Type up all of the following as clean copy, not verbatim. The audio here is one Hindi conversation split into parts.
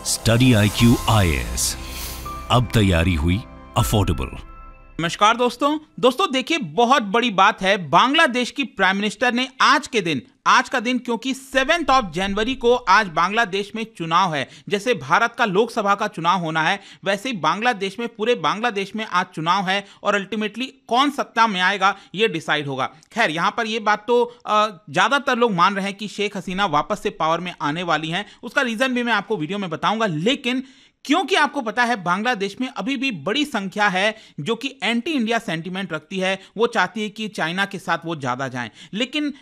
स्टडी IQ IAS, अब तैयारी हुई अफोर्डेबल। नमस्कार दोस्तों देखिए, बहुत बड़ी बात है। बांग्लादेश की प्राइम मिनिस्टर ने आज का दिन क्योंकि 7 जनवरी को आज बांग्लादेश में चुनाव है। जैसे भारत का लोकसभा का चुनाव होना है, वैसे ही बांग्लादेश में, पूरे बांग्लादेश में आज चुनाव है और अल्टीमेटली कौन सत्ता में आएगा ये डिसाइड होगा। खैर, यहां पर ये बात तो ज्यादातर लोग मान रहे हैं कि शेख हसीना वापस से पावर में आने वाली हैं। उसका रीजन भी मैं आपको वीडियो में बताऊंगा, लेकिन क्योंकि आपको पता है बांग्लादेश में अभी भी बड़ी संख्या है जो कि एंटी इंडिया सेंटीमेंट रखती है। वो चाहती है कि चाइना के साथ वो ज्यादा जाएं, लेकिन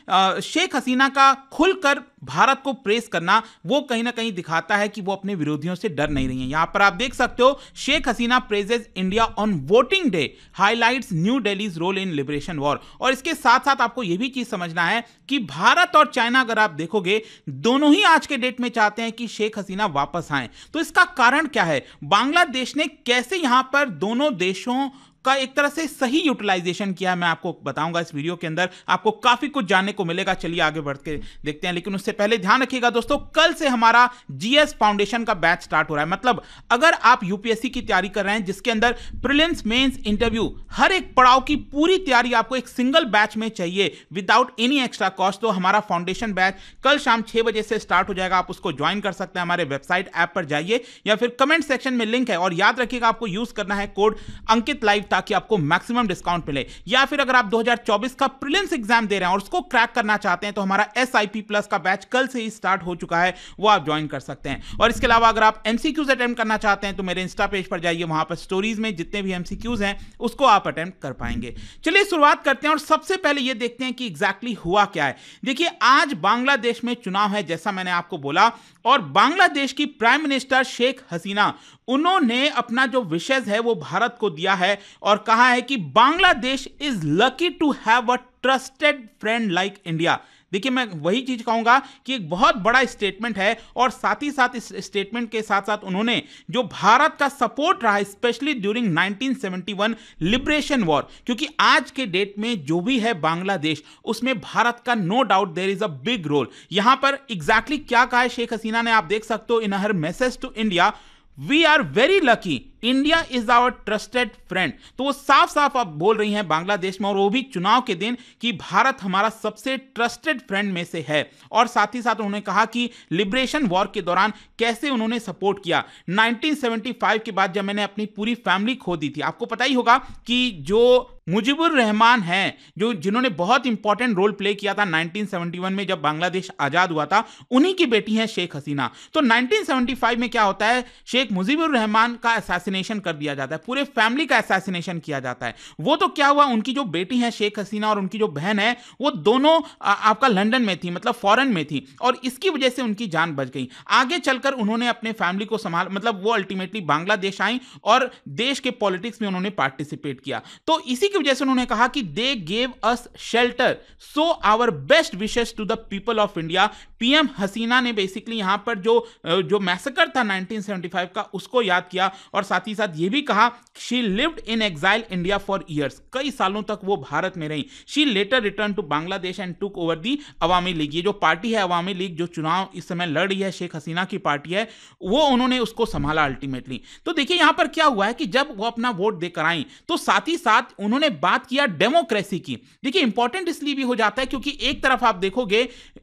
शेख हसीना का खुलकर भारत को प्रेस करना वो कहीं ना कहीं दिखाता है कि वो अपने विरोधियों से डर नहीं रही हैं। यहां पर आप देख सकते हो, Sheikh Hasina praises India on voting day, highlights new Delhi's role in liberation war. और इसके साथ साथ आपको यह भी चीज समझना है कि भारत और चाइना, अगर आप देखोगे, दोनों ही आज के डेट में चाहते हैं कि शेख हसीना वापस आए। तो इसका कारण क्या है? बांग्लादेश ने कैसे यहां पर दोनों देशों का एक तरह से सही यूटिलाइजेशन किया है, मैं आपको बताऊंगा इस वीडियो के अंदर। आपको काफी कुछ जानने को मिलेगा। चलिए आगे बढ़ के देखते हैं, लेकिन उससे पहले ध्यान रखिएगा दोस्तों, कल से हमारा जीएस फाउंडेशन का बैच स्टार्ट हो रहा है। मतलब अगर आप यूपीएससी की तैयारी कर रहे हैं जिसके अंदर प्रीलिम्स, मेंस, इंटरव्यू, हर एक पड़ाव की पूरी तैयारी आपको एक सिंगल बैच में चाहिए विदाउट एनी एक्स्ट्रा कॉस्ट, तो हमारा फाउंडेशन बैच कल शाम 6 बजे से स्टार्ट हो जाएगा। आप उसको ज्वाइन कर सकते हैं। हमारे वेबसाइट ऐप पर जाइए या फिर कमेंट सेक्शन में लिंक है, और याद रखिएगा आपको यूज करना है कोड अंकित लाइव ताकि आपको मैक्सिमम डिस्काउंट मिले। या फिर अगर आप 2024 का प्रीलिम्स एग्जाम दे रहे हैं और उसको क्रैक करना चाहते हैं तो हमारा SIP प्लस का बैच कल से ही स्टार्ट हो चुका है, वो आप ज्वाइन कर सकते हैं। और इसके अलावा अगर आप MCQs अटेम्प्ट करना चाहते हैं तो मेरे इंस्टा पेज पर जाइए, वहां पर स्टोरीज में जितने भी MCQs हैं उसको आप अटेम्प्ट कर पाएंगे। चलिए शुरुआत करते हैं और सबसे पहले ये देखते हैं कि एग्जैक्टली हुआ क्या है। देखिए, आज बांग्लादेश में चुनाव है, जैसा मैंने आपको बोला, और बांग्लादेश की प्राइम मिनिस्टर शेख हसीना, उन्होंने अपना जो विशेष है वो भारत को दिया है और कहा है कि Bangladesh is lucky to have a trusted friend like India. देखिए, मैं वही चीज कहूंगा कि एक बहुत बड़ा स्टेटमेंट है, और साथ ही साथ इस स्टेटमेंट के साथ साथ उन्होंने जो भारत का सपोर्ट रहा है स्पेशली ड्यूरिंग 1971 लिबरेशन वॉर, क्योंकि आज के डेट में जो भी है बांग्लादेश, उसमें भारत का no doubt there is a big role. यहां पर एग्जैक्टली क्या कहा है शेख हसीना ने, आप देख सकते हो in her message to India, we are very lucky, India is our trusted friend. तो वो साफ साफ अब बोल रही हैं बांग्लादेश में, और वो भी चुनाव के दिन, कि भारत हमारा सबसे ट्रस्टेड फ्रेंड में से है। और साथ ही साथ उन्होंने कहा कि लिबरेशन वॉर के दौरान कैसे उन्होंने सपोर्ट किया। 1975 के बाद जब मैंने अपनी पूरी फैमिली खो दी थी, आपको पता ही होगा कि जो मुजीबुर रहमान हैं, जिन्होंने बहुत इंपॉर्टेंट रोल प्ले किया था 1971 में जब बांग्लादेश आजाद हुआ था, उन्हीं की बेटी है शेख हसीना। तो 1975 में क्या होता है, शेख मुजीबुर रहमान का असैसिनेशन कर दिया जाता है, पूरे फैमिली का असैसिनेशन किया जाता है। वो तो क्या हुआ, उनकी जो बेटी है शेख हसीना और उनकी जो बहन है, वो दोनों आपका लंदन में थी, मतलब फॉरेन में थी, और इसकी वजह से उनकी जान बच गई। आगे चलकर उन्होंने अपने फैमिली को संभाल, मतलब वो अल्टीमेटली बांग्लादेश आई और देश के पॉलिटिक्स में उन्होंने पार्टिसिपेट किया। तो इसी वजह से उन्होंने कहा कि they gave us shelter, so our best wishes to the people of India. PM Hasina ने बेसिकली यहां पर जो मैसेकर था 1975 का, उसको याद किया, और साथ ही साथ ये भी कहा, she lived in exile India for years, कई सालों तक वो भारत में रही। She later return to Bangladesh and took over the Awami League. ये जो पार्टी है अवामी लीग, जो चुनाव इस समय लड़ रही है, शेख हसीना की पार्टी है, वो उन्होंने उसको संभाला अल्टीमेटली। तो देखिए यहां पर क्या हुआ है कि जब वो अपना वोट देकर आई तो साथ ही साथ उन्होंने बात किया डेमोक्रेसी की। देखिए, इंपॉर्टेंट इसलिए भी हो जाता है क्योंकि एक तरफ आप देखोगे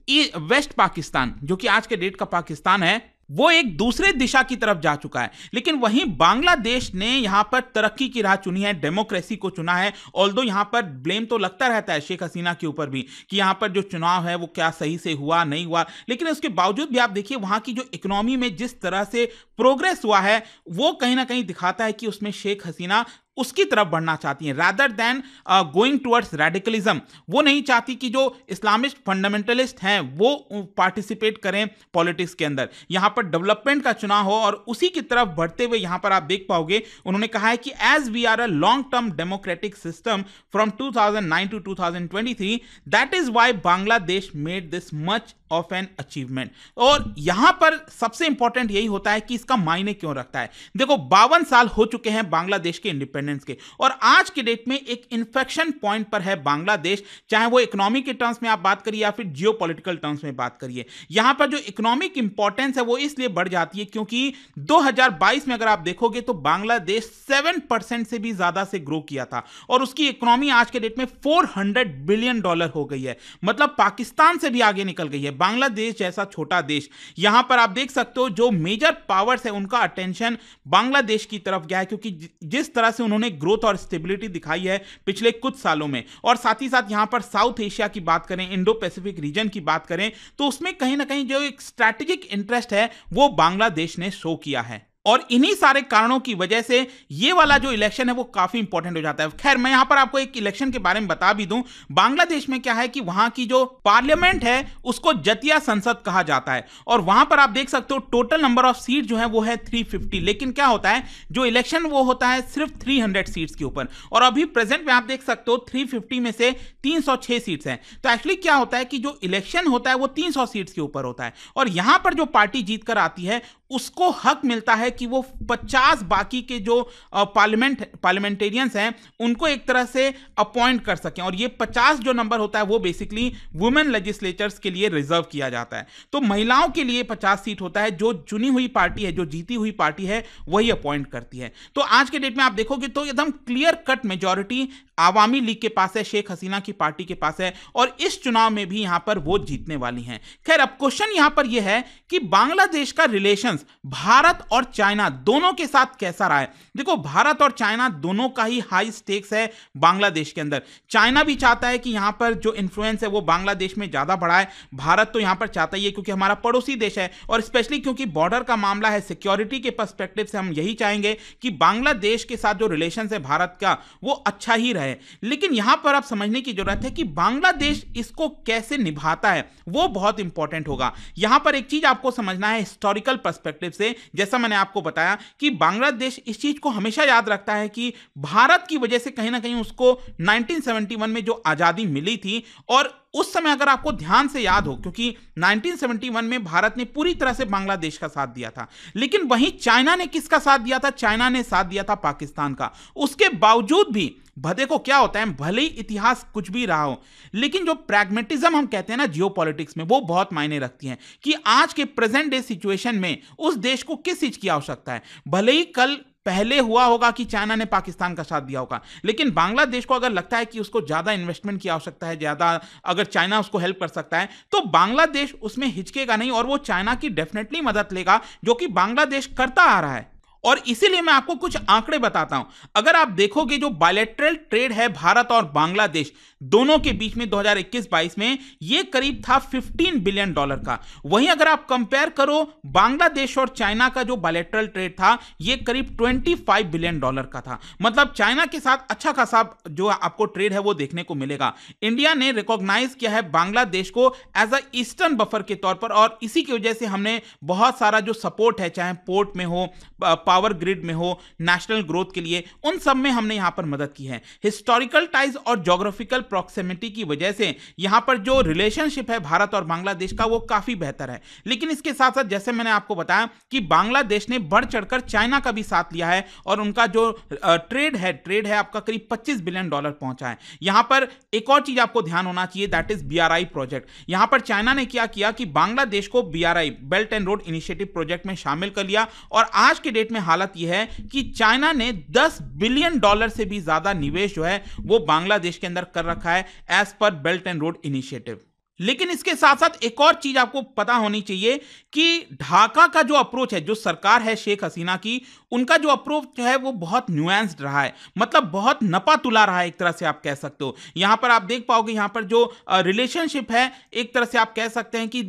वेस्ट पाकिस्तान, जो कि आज के डेट का पाकिस्तान है, वो एक दूसरे दिशा की तरफ जा चुका है, लेकिन वहीं बांग्लादेश ने यहां पर तरक्की की राह चुनी है, डेमोक्रेसी को चुना है। ऑल्दो यहां पर ब्लेम तो लगता रहता है शेख हसीना के ऊपर भी कि यहां पर जो चुनाव है वो क्या सही से हुआ नहीं हुआ, लेकिन उसके बावजूद भी आप देखिए वहां की जो इकोनॉमी में जिस तरह से प्रोग्रेस हुआ है, वो कहीं ना कहीं दिखाता है कि उसमें शेख हसीना उसकी तरफ बढ़ना चाहती हैं, rather than going towards radicalism. वो नहीं चाहती कि जो इस्लामिस्ट फंडामेंटलिस्ट हैं वो पार्टिसिपेट करें पॉलिटिक्स के अंदर। यहां पर डेवलपमेंट का चुनाव हो, और उसी की तरफ बढ़ते हुए यहां पर आप देख पाओगे, उन्होंने कहा है कि as we are a long term democratic system from 2009 to 2023, that is why Bangladesh made this much of an achievement. और यहां पर सबसे इंपॉर्टेंट यही होता है कि इसका मायने क्यों रखता है। देखो, 52 साल हो चुके हैं बांग्लादेश के इंडिपेंडेंस इंडिपेंडेंस के। और आज के डेट में एक इन्फेक्शन पॉइंट पर है बांग्लादेश, चाहे वो इकोनॉमी के टर्म्स में आप बात करिए या फिर जियोपॉलिटिकल टर्म्स में बात करिए। यहां पर जो इकोनॉमिक इंपॉर्टेंस है वो इसलिए बढ़ जाती है क्योंकि 2022 में अगर आप देखोगे तो बांग्लादेश 7% से भी ज्यादा से ग्रो किया था और उसकी इकोनॉमी आज के डेट में $400 बिलियन हो गई है। मतलब पाकिस्तान से भी आगे निकल गई है। बांग्लादेश जैसा छोटा देश, यहां पर आप देख सकते हो जो मेजर पावर्स है उनका अटेंशन बांग्लादेश की तरफ गया है, क्योंकि जिस तरह से उन्होंने ग्रोथ और स्टेबिलिटी दिखाई है पिछले कुछ सालों में। और साथ ही साथ यहां पर साउथ एशिया की बात करें, इंडो पैसिफिक रीजन की बात करें, तो उसमें कहीं ना कहीं जो एक स्ट्रैटेजिक इंटरेस्ट है वो बांग्लादेश ने शो किया है। और इन्हीं सारे कारणों की वजह से ये वाला जो इलेक्शन है वो काफी इंपॉर्टेंट हो जाता है। खैर, मैं यहां पर आपको एक इलेक्शन के बारे में बता भी दूं। बांग्लादेश में क्या है कि वहां की जो पार्लियामेंट है उसको जतिया संसद कहा जाता है और वहां पर आप देख सकते हो टोटल नंबर ऑफ सीट जो है वो है 350। लेकिन क्या होता है, जो इलेक्शन वो होता है सिर्फ 300 सीट्स के ऊपर, और अभी प्रेजेंट में आप देख सकते हो 350 में से 306 सीट्स हैं। तो एक्चुअली क्या होता है कि जो इलेक्शन होता है वो 300 सीट्स के ऊपर होता है और यहां पर जो पार्टी जीत कर आती है उसको हक मिलता है कि वो 50 बाकी के जो पार्लियामेंटेरियंस हैं उनको एक तरह से अपॉइंट कर सकें। और ये 50 जो नंबर होता है वो बेसिकली वुमेन लेजिस्लेचर्स के लिए रिजर्व किया जाता है। तो महिलाओं के लिए 50 सीट होता है, जो चुनी हुई पार्टी है, जो जीती हुई पार्टी है वही अपॉइंट करती है। तो आज के डेट में आप देखोगे तो एकदम clear cut majority Awami league के पास है, शेख हसीना की पार्टी के पास है और इस चुनाव में भी यहां पर वो जीतने वाली हैं। खैर, अब क्वेश्चन यहां पर यह है कि बांग्लादेश का रिलेशंस भारत और चाइना दोनों के साथ कैसा रहा है। देखो, भारत और चाइना दोनों का ही हाई स्टेक्स है बांग्लादेश के अंदर। चाइना भी चाहता है कि यहां पर जो इन्फ्लुएंस है वो बांग्लादेश में ज्यादा बढ़ा है। भारत तो यहां पर चाहता ही है क्योंकि हमारा पड़ोसी देश है और स्पेशली क्योंकि बॉर्डर का मामला है, सिक्योरिटी के पर्सपेक्टिव से हम यही चाहेंगे कि बांग्लादेश के साथ जो रिलेशन है भारत का वो अच्छा ही रहे। लेकिन यहां पर आप समझने की जरूरत है कि बांग्लादेश इसको कैसे निभाता है, वो बहुत इंपॉर्टेंट होगा। यहां पर एक चीज आपको समझना है हिस्टोरिकल पर्सपेक्टिव से, जैसा मैंने आपको बताया कि बांग्लादेश इस चीज को हमेशा याद रखता है कि भारत की वजह से कहीं ना कहीं उसको 1971 में जो आजादी मिली थी, और उस समय अगर आपको ध्यान से याद हो, क्योंकि 1971 में भारत ने पूरी तरह से बांग्लादेश का साथ दिया था, लेकिन वहीं चाइना ने किसका साथ दिया था? चाइना ने साथ दिया था पाकिस्तान का। उसके बावजूद भी देखो क्या होता है, भले ही इतिहास कुछ भी रहा हो, लेकिन जो प्रैग्मेटिज्म हम कहते हैं ना जियोपॉलिटिक्स में, वो बहुत मायने रखती है कि आज के प्रेजेंट डे सिचुएशन में उस देश को किस चीज की आवश्यकता है। भले ही कल पहले हुआ होगा कि चाइना ने पाकिस्तान का साथ दिया होगा, लेकिन बांग्लादेश को अगर लगता है कि उसको ज्यादा इन्वेस्टमेंट की आवश्यकता है, ज्यादा अगर चाइना उसको हेल्प कर सकता है, तो बांग्लादेश उसमें हिचकेगा नहीं और वो चाइना की डेफिनेटली मदद लेगा, जो कि बांग्लादेश करता आ रहा है। और इसीलिए मैं आपको कुछ आंकड़े बताता हूं। अगर आप देखोगे जो बायलैटरल ट्रेड है भारत और बांग्लादेश दोनों के बीच में 2021-22 में, ये करीब था $15 बिलियन का। वहीं अगर आप कंपेयर करो बांग्लादेश और चाइना का जो बायलैटरल ट्रेड था, ये करीब $25 बिलियन का था। मतलब चाइना के साथ अच्छा खासा जो आपको ट्रेड है वो देखने को मिलेगा। इंडिया ने रिकॉग्नाइज किया है बांग्लादेश को एज अ ईस्टर्न बफर के तौर पर, और इसी की वजह से हमने बहुत सारा जो सपोर्ट है, चाहे पोर्ट में हो, पावर ग्रिड में हो, नेशनल ग्रोथ के लिए, उन सब में हमने यहां पर मदद की है। हिस्टोरिकल टाइज और ज्योग्राफिकल प्रॉक्सिमिटी की वजह से यहां पर जो रिलेशनशिप है भारत और बांग्लादेश का वो काफी बेहतर है। लेकिन इसके साथ साथ जैसे मैंने आपको बताया कि बांग्लादेश ने बढ़ चढ़कर चाइना का भी साथ लिया है और उनका जो ट्रेड है आपका करीब $25 बिलियन पहुंचा है। यहां पर एक और चीज आपको ध्यान होना चाहिए, दैट इज BRI प्रोजेक्ट। यहां पर चाइना ने क्या किया कि बांग्लादेश को BRI belt and road initiative project में शामिल कर लिया, और आज के डेट में हालत यह है कि चाइना ने $10 बिलियन से भी ज्यादा निवेश जो है वो बांग्लादेश के अंदर कर रखा है as per belt and road initiative. लेकिन इसके साथ साथ एक और चीज आपको पता होनी चाहिए कि ढाका का जो अप्रोच है, जो सरकार है शेख हसीना की, उनका जो अप्रोच है वो बहुत न्यूएंस्ड रहा है, मतलब बहुत नपा तुला रहा है, एक तरह से आप कह सकते हो। यहां पर आप देख पाओगे, यहां पर जो रिलेशनशिप है एक तरह से आप कह सकते हैं कि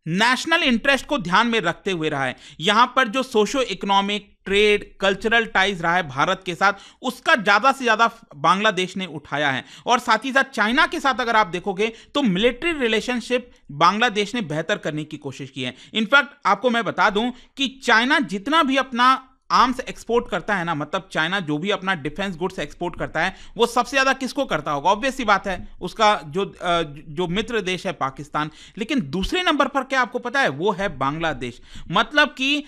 नेशनल इंटरेस्ट को ध्यान में रखते हुए रहा है। यहां पर जो socio economic, trade, cultural ties रहा है भारत के साथ, उसका ज्यादा से ज्यादा बांग्लादेश ने उठाया है। और साथ ही साथ चाइना के साथ अगर आप देखोगे तो मिलिट्री रिलेशनशिप बांग्लादेश ने बेहतर करने की कोशिश की है। इनफैक्ट आपको मैं बता दूं कि चाइना जितना भी अपना आर्म्स एक्सपोर्ट करता है ना, मतलब चाइना जो भी अपना डिफेंस गुड्स एक्सपोर्ट करता है वो सबसे ज्यादा किसको करता होगा? ऑब्वियस सी बात है उसका जो मित्र देश है पाकिस्तान। लेकिन दूसरे नंबर पर क्या आपको पता है? वो है बांग्लादेश। मतलब कि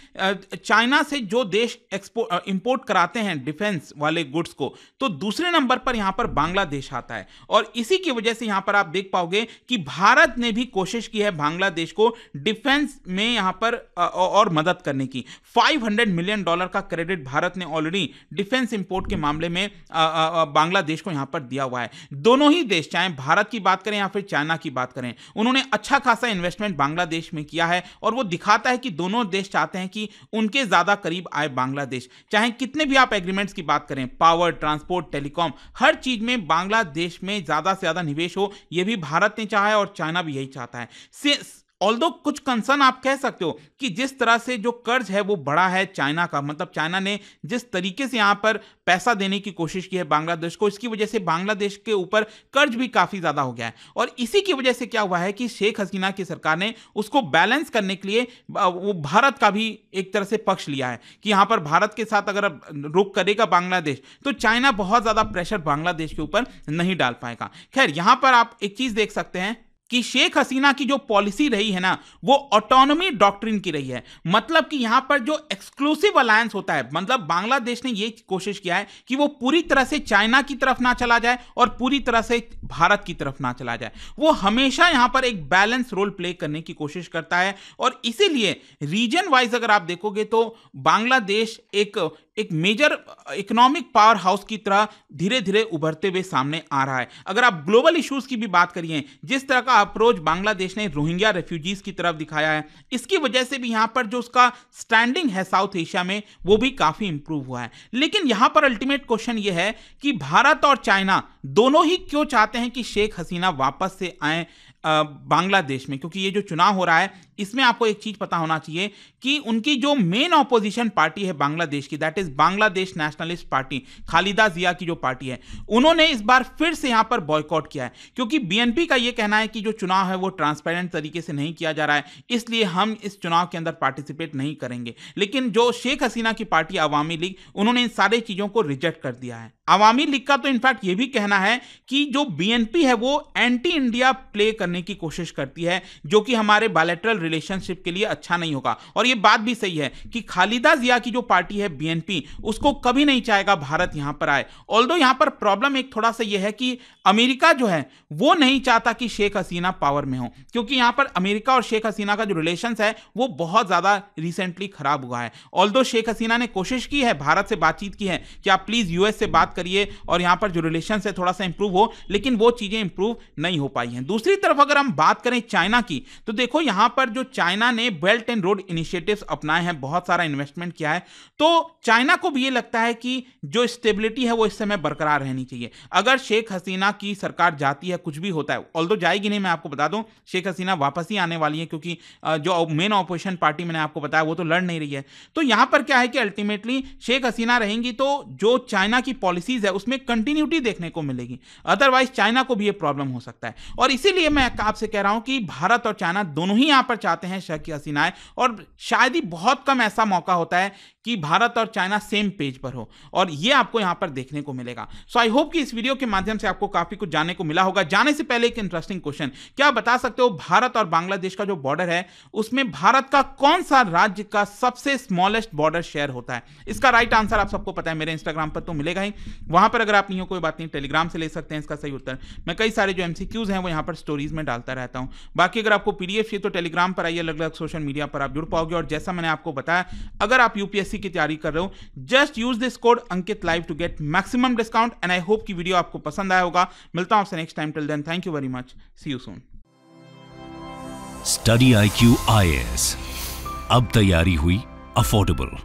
चाइना से जो देश इंपोर्ट कराते हैं डिफेंस वाले गुड्स को, तो दूसरे नंबर पर यहां पर बांग्लादेश आता है। और इसी की वजह से यहां पर आप देख पाओगे कि भारत ने भी कोशिश की है बांग्लादेश को डिफेंस में यहां पर और मदद करने की। $500 मिलियन का क्रेडिट भारत ने ऑलरेडी डिफेंस इंपोर्ट के मामले में बांग्लादेश को यहां पर दिया हुआ है। दोनों ही देश, चाहे भारत की बात करें या फिर चाइना की बात करें, उन्होंने अच्छा खासा इन्वेस्टमेंट बांग्लादेश में किया है। और वो दिखाता है कि दोनों देश चाहते हैं कि उनके ज्यादा करीब आए बांग्लादेश। चाहे कितने भी आप एग्रीमेंट्स की बात करें, पावर, ट्रांसपोर्ट, टेलीकॉम, हर चीज में बांग्लादेश में ज्यादा से ज्यादा निवेश हो, यह भी भारत ने चाहा है और चाइना भी यही चाहता है। ऑल्दो कुछ कंसर्न आप कह सकते हो कि जिस तरह से जो कर्ज है वो बड़ा है चाइना का, मतलब चाइना ने जिस तरीके से यहां पर पैसा देने की कोशिश की है बांग्लादेश को, इसकी वजह से बांग्लादेश के ऊपर कर्ज भी काफी ज्यादा हो गया है। और इसी की वजह से क्या हुआ है कि शेख हसीना की सरकार ने उसको बैलेंस करने के लिए वो भारत का भी एक तरह से पक्ष लिया है कि यहां पर भारत के साथ अगर रुख करेगा बांग्लादेश तो चाइना बहुत ज्यादा प्रेशर बांग्लादेश के ऊपर नहीं डाल पाएगा। खैर, यहां पर आप एक चीज देख सकते हैं कि शेख हसीना की जो पॉलिसी रही है ना, वो ऑटोनॉमी डॉक्ट्रिन की रही है। मतलब कि यहां पर जो एक्सक्लूसिव अलायंस होता है, मतलब बांग्लादेश ने ये कोशिश किया है कि वो पूरी तरह से चाइना की तरफ ना चला जाए और पूरी तरह से भारत की तरफ ना चला जाए। वो हमेशा यहां पर एक बैलेंस रोल प्ले करने की कोशिश करता है। और इसीलिए रीजन वाइज अगर आप देखोगे तो बांग्लादेश एक मेजर इकोनॉमिक पावर हाउस की तरह धीरे धीरे उभरते हुए सामने आ रहा है। अगर आप ग्लोबल इश्यूज की भी बात करिए, जिस तरह का अप्रोच बांग्लादेश ने रोहिंग्या रेफ्यूजीज की तरफ दिखाया है, इसकी वजह से भी यहां पर जो उसका स्टैंडिंग है साउथ एशिया में वो भी काफी इंप्रूव हुआ है। लेकिन यहां पर अल्टीमेट क्वेश्चन ये है कि भारत और चाइना दोनों ही क्यों चाहते हैं कि शेख हसीना वापस से आए बांग्लादेश में? क्योंकि ये जो चुनाव हो रहा है इसमें आपको एक चीज पता होना चाहिए कि उनकी जो मेन ऑपोजिशन पार्टी है बांग्लादेश की, that is Bangladesh nationalist party, Khaleda Zia की जो पार्टी है, उन्होंने इस बार फिर से यहां पर बॉयकॉट किया है। क्योंकि बीएनपी का यह कहना है कि जो चुनाव है वो ट्रांसपेरेंट तरीके से नहीं किया जा रहा है, इसलिए हम इस चुनाव के अंदर पार्टिसिपेट नहीं करेंगे। लेकिन जो शेख हसीना की पार्टी अवामी लीग, उन्होंने इन सारी चीजों को रिजेक्ट कर दिया है। अवामी लीग का तो इनफैक्ट ये भी कहना है कि जो बीएनपी है वो एंटी इंडिया प्ले करने की कोशिश करती है, जो कि हमारे बायलैटरल रिलेशनशिप के लिए अच्छा नहीं होगा। और ये बात भी सही है कि खालिदा जिया की जो पार्टी है बीएनपी, उसको कभी नहीं चाहेगा भारत यहां पर आए। ऑल्दो यहां पर प्रॉब्लम एक थोड़ा सा ये है कि अमेरिका जो है वो नहीं चाहता कि शेख हसीना पावर में हो, क्योंकि यहां पर अमेरिका और शेख हसीना का जो रिलेशंस है वो बहुत ज्यादा रिसेंटली खराब हुआ है। ऑल्दो शेख हसीना ने कोशिश की है, भारत से बातचीत की है कि आप प्लीज यूएस से बात करिए और यहां पर जो रिलेशन है थोड़ा सा इंप्रूव हो, लेकिन वो चीजें इंप्रूव नहीं हो पाई हैं। दूसरी तरफ अगर हम बात करें चाइना की, तो देखो यहां पर जो चाइना ने बेल्ट एंड रोड इनिशिएटिव्स अपनाए हैं, बहुत सारा इन्वेस्टमेंट किया है, तो चाइना को भी ये लगता है कि जो स्टेबिलिटी है वो इस समय बरकरार रहनी चाहिए। अगर शेख हसीना की सरकार जाती है, कुछ भी होता है, ऑल्दो जाएगी नहीं, मैं आपको बता दूं शेख हसीना वापस ही आने वाली है, क्योंकि जो मेन ऑपोजिशन पार्टी मैंने आपको बताया वो तो लड़ नहीं रही है। तो यहां पर क्या है कि अल्टीमेटली शेख हसीना रहेंगी तो जो चाइना की पॉलिसीज है उसमें कंटिन्यूटी देखने को मिलेगी, अदरवाइज चाइना को भी ये प्रॉब्लम हो सकता है। और इसीलिए मैं आपसे कह रहा हूं कि भारत और चाइना दोनों ही यहां पर चाहते हैं शेख हसीना आए, और शायद ही बहुत कम ऐसा मौका होता है कि भारत और चाइना सेम पेज पर हो, और ये आपको यहां पर देखने को मिलेगा। सो आई होप कि इस वीडियो के माध्यम से आपको काफी कुछ जानने को मिला होगा। जाने से पहले एक इंटरेस्टिंग क्वेश्चन, क्या आप बता सकते हो भारत और बांग्लादेश का जो बॉर्डर है उसमें भारत का कौन सा राज्य का सबसे स्मॉलेस्ट बॉर्डर शेयर होता है? इसका राइट आंसर आप सबको पता है, मेरे इंस्टाग्राम पर तो मिलेगा ही, वहां पर अगर आप नहीं हो कोई बात नहीं, टेलीग्राम से ले सकते हैं इसका सही उत्तर। मैं कई सारे जो एमसीक्यूज हैं वो यहां पर स्टोरीज में डालता रहता हूं। बाकी अगर आपको पीडीएफ चाहिए तो टेलीग्राम पर आइए, अलग अलग सोशल मीडिया पर आप जुड़ पाओगे। और जैसा मैंने आपको बताया, अगर आप यूपीएससी की तैयारी कर रहे हो, just use this code Ankit live to get maximum discount. And I hope कि वीडियो आपको पसंद आया होगा। मिलता हूं आपसे next time, till then thank you very much, see you soon. Study IQ IAS, अब तैयारी हुई अफोर्डेबल।